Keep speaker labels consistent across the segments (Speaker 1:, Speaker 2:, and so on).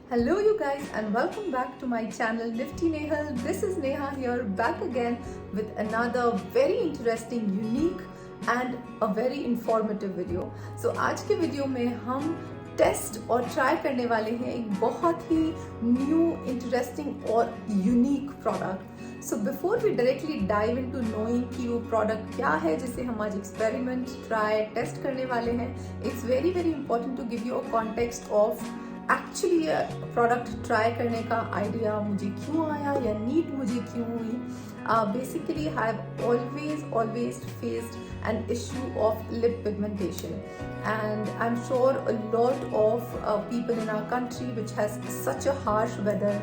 Speaker 1: Hello you guys and welcome back to my channel NiftyNehal. This is Neha here back again with another very interesting, unique and a very informative video. So आज के video में हम test और try करने वाले हैं एक बहुत ही न्यू, इंटरेस्टिंग और unique product. So before we directly dive into knowing कि वो प्रोडक्ट क्या है जिसे हम आज एक्सपेरिमेंट, ट्राई, टेस्ट करने वाले हैं, it's very very important to give you a context of actually product try करने का आइडिया मुझे क्यों आया या नीड मुझे क्यों हुई. Basically I have always faced an issue of lip pigmentation, and I'm sure a lot of people in our country which has such a harsh weather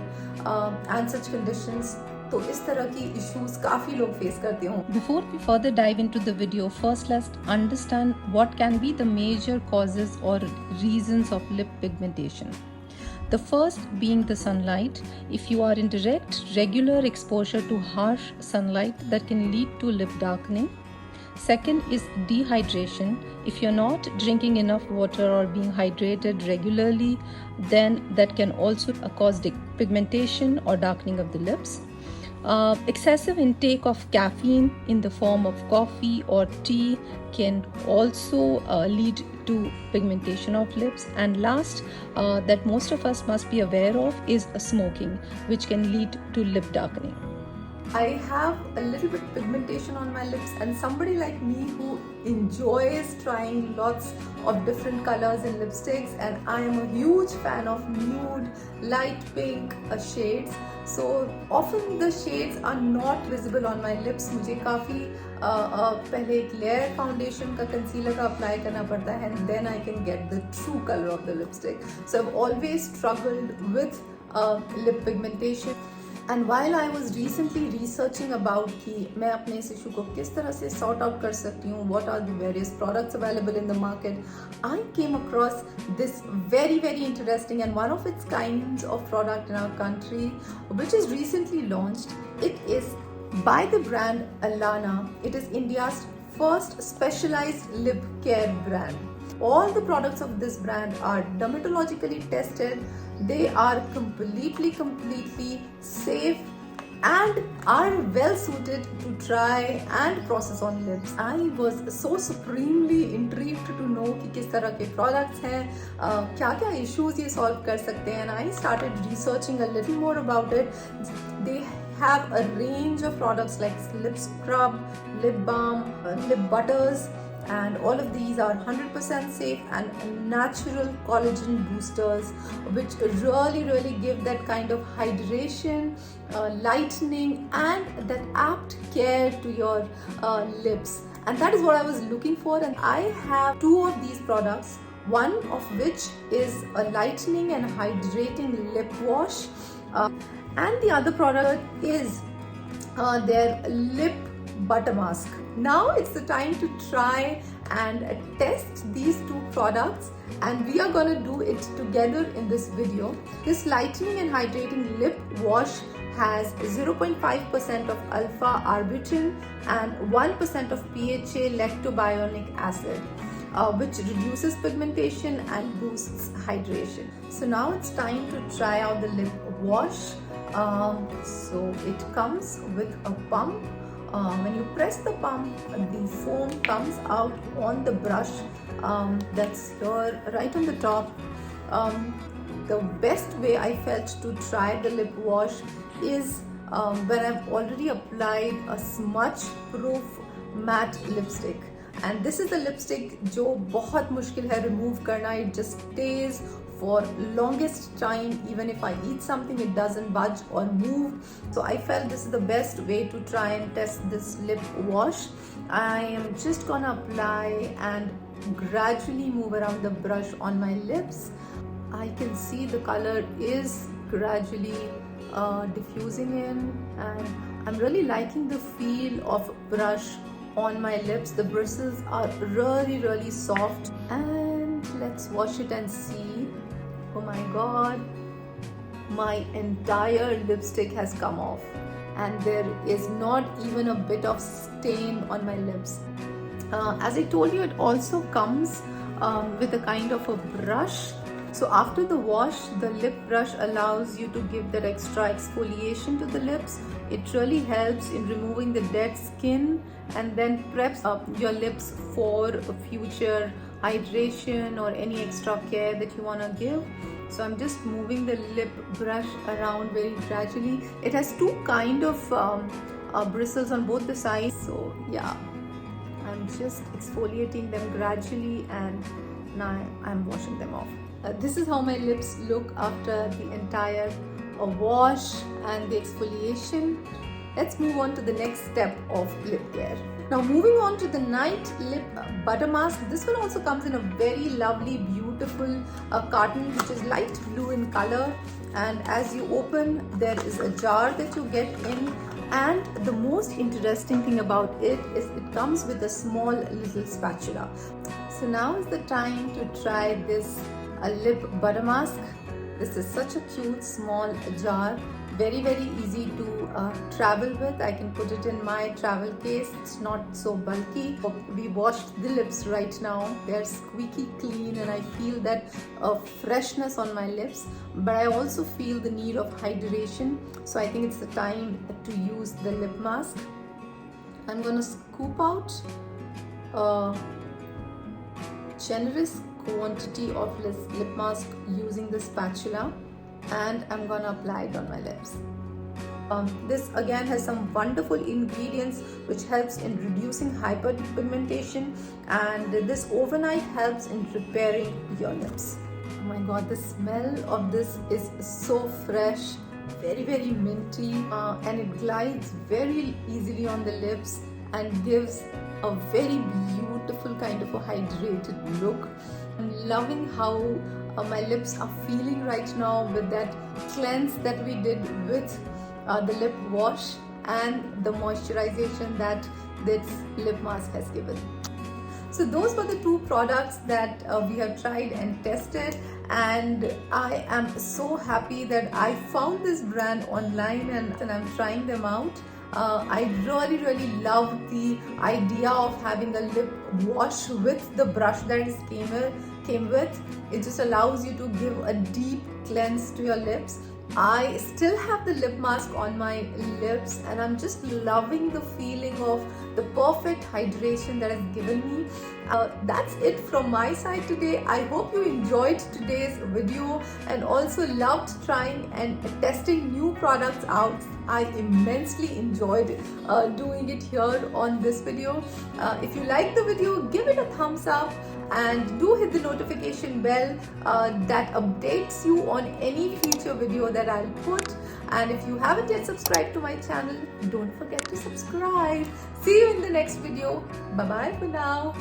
Speaker 1: and such conditions, तो इस तरह की issues काफ़ी लोग face करते हों.
Speaker 2: Before we further dive into the video, first let's understand what can be the major causes or reasons of lip pigmentation. The first being the sunlight. If you are in direct, regular exposure to harsh sunlight, that can lead to lip darkening. Second is dehydration. If you're not drinking enough water or being hydrated regularly, then that can also cause pigmentation or darkening of the lips. Excessive intake of caffeine in the form of coffee or tea can also lead to pigmentation of lips. And last, that most of us must be aware of is smoking, which can lead to lip darkening.
Speaker 1: I have a little bit pigmentation on my lips, and somebody like me who enjoys trying lots of different colors in lipsticks, and I am a huge fan of nude, light pink shades. So often the shades are not visible on my lips. मुझे काफ़ी पहले एक layer foundation का concealer का apply करना पड़ता है, and then I can get the true color of the lipstick. So I've always struggled with lip pigmentation. And while I was recently researching about कि मैं अपने इस issue को किस तरह से sort out कर सकती हूँ, what are the various products available in the market, I came across this very interesting and one of its kinds of product in our country, which is recently launched. It is by the brand Alanna. It is India's first specialized lip care brand. All the products of this brand are dermatologically tested. They are completely safe and are well suited to try and process on lips. I was so supremely intrigued to know कि किस तरह के products हैं, क्या-क्या issues ये solve कर सकते हैं, and I started researching a little more about it. They have a range of products like lip scrub, lip balm, lip butters, and all of these are 100% safe and natural collagen boosters, which really give that kind of hydration, lightening and that apt care to your lips, and that is what I was looking for. And I have two of these products, one of which is a lightening and hydrating lip wash, and the other product is their lip Buttermask. Now it's the time to try and test these two products, and we are going to do it together in this video. This lightening and hydrating lip wash has 0.5% of alpha arbutin and 1% of PHA lactobionic acid, which reduces pigmentation and boosts hydration. So now it's time to try out the lip wash. So it comes with a pump. When you press the pump, the foam comes out on the brush that's here right on the top. The best way I felt to try the lip wash is when I've already applied a smudge proof matte lipstick, and this is the lipstick जो बहुत मुश्किल है remove करना. It just stays for longest time. Even if I eat something, it doesn't budge or move. So I felt this is the best way to try and test this lip wash. I am just gonna apply and gradually move around the brush on my lips. I can see the color is gradually diffusing in, and I'm really liking the feel of brush on my lips. The bristles are really soft, and let's wash it and see. Oh my god, my entire lipstick has come off, and there is not even a bit of stain on my lips. As I told you, it also comes with a kind of a brush So after the wash, the lip brush allows you to give that extra exfoliation to the lips. It really helps in removing the dead skin and then preps up your lips for future hydration or any extra care that you want to give. So I'm just moving the lip brush around very gradually. It has two kind of bristles on both the sides. So yeah, I'm just exfoliating them gradually and now I'm washing them off. This is how my lips look after the entire wash and the exfoliation. Let's move on to the next step of lip care. Now moving on to the night lip butter mask. This one also comes in a very lovely, beautiful carton which is light blue in color, and as you open there is a jar that you get in, and the most interesting thing about it is it comes with a small little spatula. So now is the time to try this lip butter mask. This is such a cute small jar, very easy to travel with. I can put it in my travel case. It's not so bulky. We washed the lips right now. They're squeaky clean and I feel that freshness on my lips, but I also feel the need of hydration. So I think it's the time to use the lip mask. I'm gonna scoop out a generous quantity of this lip mask using the spatula, and I'm gonna apply it on my lips. This again has some wonderful ingredients which helps in reducing hyperpigmentation, and this overnight helps in repairing your lips. Oh my god, the smell of this is so fresh, very minty, and it glides very easily on the lips and gives a very beautiful kind of a hydrated look. I'm loving how my lips are feeling right now with that cleanse that we did with the lip wash and the moisturization that this lip mask has given. So those were the two products that we have tried and tested, and I am so happy that I found this brand online and I'm trying them out. I really love the idea of having a lip wash with the brush that it came with. It just allows you to give a deep cleanse to your lips. I still have the lip mask on my lips and I'm just loving the feeling of the perfect hydration that it's given me. That's it from my side today. I hope you enjoyed today's video and also loved trying and testing new products out. I immensely enjoyed doing it here on this video. If you like the video, give it a thumbs up and do hit the notification bell that updates you on any future video that I'll put. And if you haven't yet subscribed to my channel, don't forget to subscribe. See you in the next video. Bye bye for now.